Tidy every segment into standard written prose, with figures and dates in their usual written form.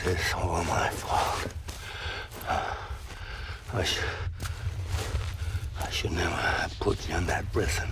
This is all my fault. I should never have put you in that prison.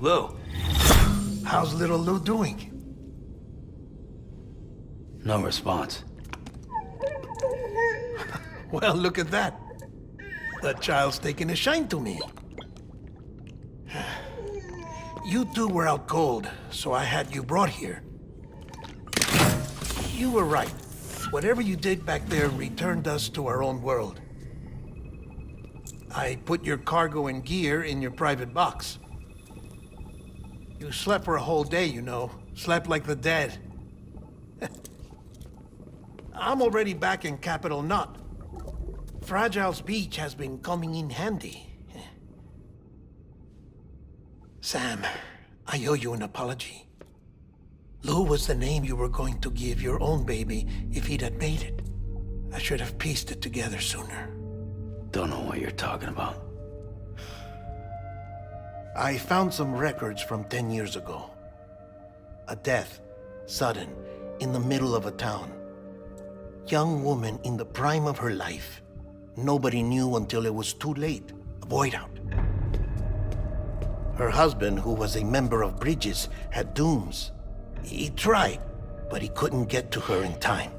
Lou, how's little Lou doing? No response. Well, look at that. The child's taking a shine to me. You two were out cold, so I had you brought here. You were right. Whatever you did back there returned us to our own world. I put your cargo and gear in your private box. You slept for a whole day, you know. Slept like the dead. I'm already back in Capital Knot. Fragile's beach has been coming in handy. Sam, I owe you an apology. Lou was the name you were going to give your own baby if he'd had made it. I should have pieced it together sooner. Don't know what you're talking about. I found some records from 10 years ago. A death, sudden, in the middle of a town. Young woman in the prime of her life. Nobody knew until it was too late. A void out. Her husband, who was a member of Bridges, had dooms. He tried, but he couldn't get to her in time.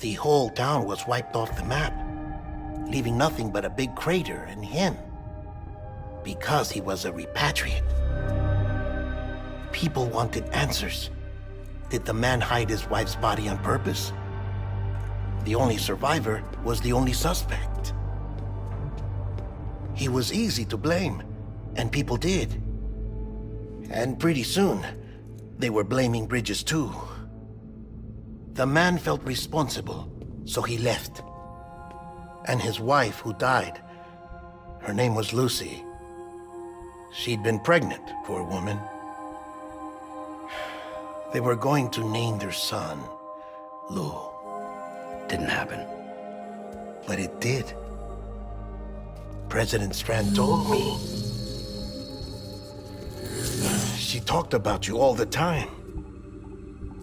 The whole town was wiped off the map, leaving nothing but a big crater and him, because he was a repatriate. People wanted answers. Did the man hide his wife's body on purpose? The only survivor was the only suspect. He was easy to blame, and people did. And pretty soon, they were blaming Bridges too. The man felt responsible, So he left. And his wife, who died, her name was Lucy. She'd been pregnant, poor woman. They were going to name their son Lou. Didn't happen. But it did. President Strand told me. She talked about you all the time.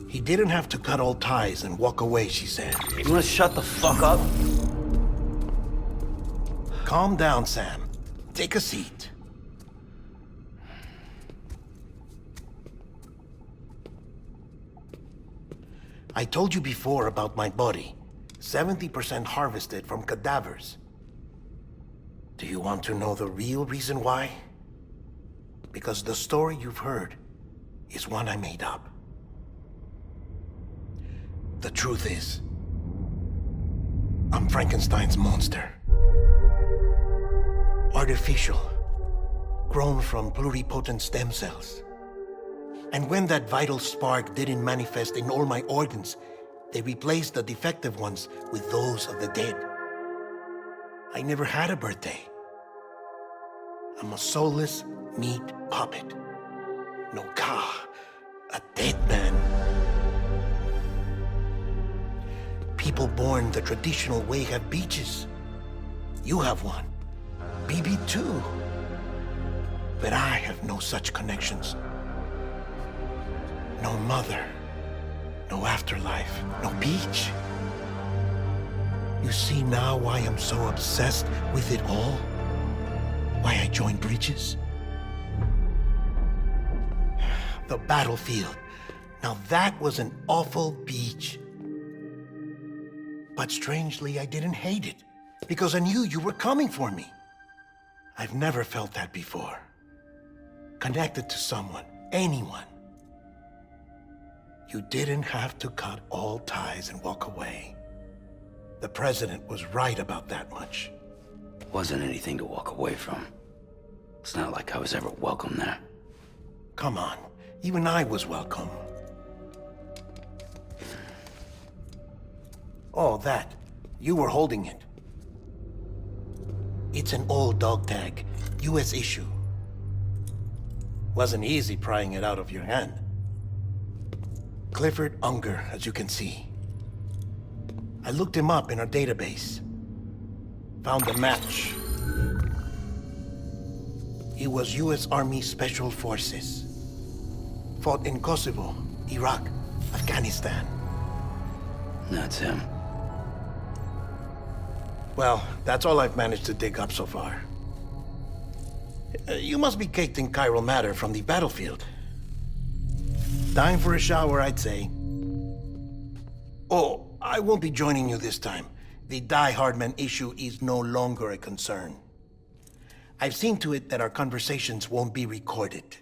He didn't have to cut all ties and walk away, she said. You wanna shut the fuck up? Calm down, Sam. Take a seat. I told you before about my body. 70% harvested from cadavers. Do you want to know the real reason why? Because the story you've heard is one I made up. The truth is, I'm Frankenstein's monster. Artificial, grown from pluripotent stem cells. And when that vital spark didn't manifest in all my organs, they replaced the defective ones with those of the dead. I never had a birthday. I'm a soulless meat puppet. No ka, a dead man. People born the traditional way have beaches. You have one. BB too. But I have no such connections. No mother, no afterlife, no beach. You see now why I'm so obsessed with it all? Why I joined bridges? The battlefield. Now that was an awful beach. But strangely, I didn't hate it, because I knew you were coming for me. I've never felt that before. Connected to someone, anyone. You didn't have to cut all ties and walk away. The president was right about that much. Wasn't anything to walk away from. It's not like I was ever welcome there. Come on, even I was welcome. Oh, that. You were holding it. It's an old dog tag, US issue. Wasn't easy prying it out of your hand. Clifford Unger, as you can see. I looked him up in our database. Found a match. He was US Army Special Forces. Fought in Kosovo, Iraq, Afghanistan. That's him. Well, that's all I've managed to dig up so far. You must be caked in chiral matter from the battlefield. Time for a shower, I'd say. Oh, I won't be joining you this time. The Die Hardman issue is no longer a concern. I've seen to it that our conversations won't be recorded.